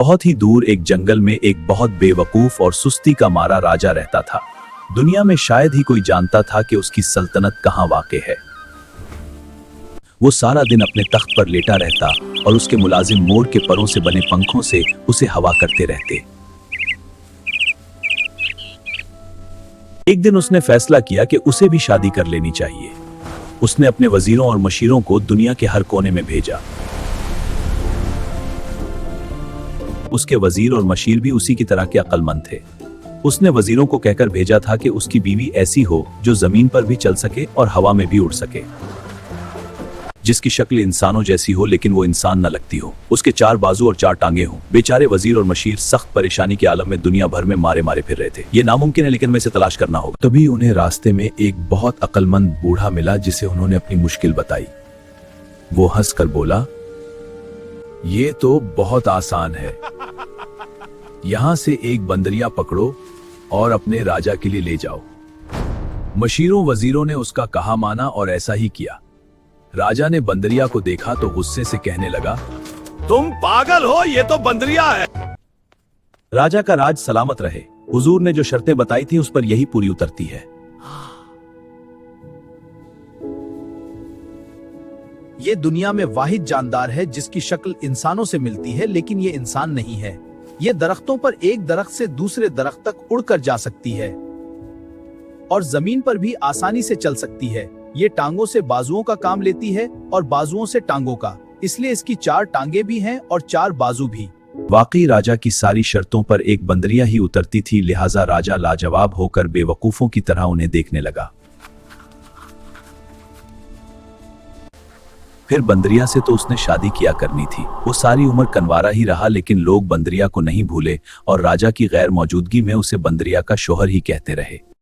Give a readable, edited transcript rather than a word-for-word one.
बहुत ही दूर एक जंगल में एक बहुत बेवकूफ और सुस्ती का मारा राजा रहता था। दुनिया में शायद ही कोई जानता था कि उसकी सल्तनत कहाँ वाक़ है। वो सारा दिन अपने तख्त पर लेटा रहता और उसके मुलाजिम मोर के परों से बने पंखों से उसे हवा करते रहते। एक दिन उसने फैसला किया कि उसे भी शादी कर लेनी चाहिए। उसने अपने वजीरों और मशीरों को दुनिया के हर कोने में भेजा। उसके वजीर और मशीर भी उसी की तरह के अक्लमंद थे। उसने वजीरों को कहकर भेजा था कि उसकी बीवी ऐसी हो जो जमीन पर भी चल सके और हवा में भी उड़ सके, जिसकी शक्ल इंसानों जैसी हो लेकिन वो इंसान न लगती हो, उसके 4 बाजू और 4 टांगे हो। बेचारे वजीर और मशीर सख्त परेशानी के आलम में दुनिया भर में मारे मारे फिर रहे थे। ये नामुमकिन है लेकिन मैं इसे तलाश करना होगा। तभी उन्हें रास्ते में एक बहुत अक्लमंद बूढ़ा मिला जिसे उन्होंने अपनी मुश्किल बताई। वो हंस कर बोला, ये तो बहुत आसान है। यहां से एक बंदरिया पकड़ो और अपने राजा के लिए ले जाओ। मशीरों वजीरों ने उसका कहा माना और ऐसा ही किया। राजा ने बंदरिया को देखा तो गुस्से से कहने लगा, तुम पागल हो, ये तो बंदरिया है। राजा का राज सलामत रहे। हुजूर ने जो शर्तें बताई थी उस पर यही पूरी उतरती है। ये दुनिया में वाहिद जानदार है जिसकी शक्ल इंसानों से मिलती है लेकिन ये इंसान नहीं है। ये दरख्तों पर एक दरख्त से दूसरे दरख्त तक उड़कर जा सकती है और जमीन पर भी आसानी से चल सकती है। ये टांगों से बाजुओं का काम लेती है और बाजुओं से टांगों का, इसलिए इसकी 4 टांगे भी हैं और 4 बाजू भी। वाकई राजा की सारी शर्तों पर एक बंदरिया ही उतरती थी, लिहाजा राजा लाजवाब होकर बेवकूफों की तरह उन्हें देखने लगा। फिर बंदरिया से तो उसने शादी किया करनी थी। वो सारी उम्र कनवारा ही रहा लेकिन लोग बंदरिया को नहीं भूले और राजा की गैर मौजूदगी में उसे बंदरिया का शोहर ही कहते रहे।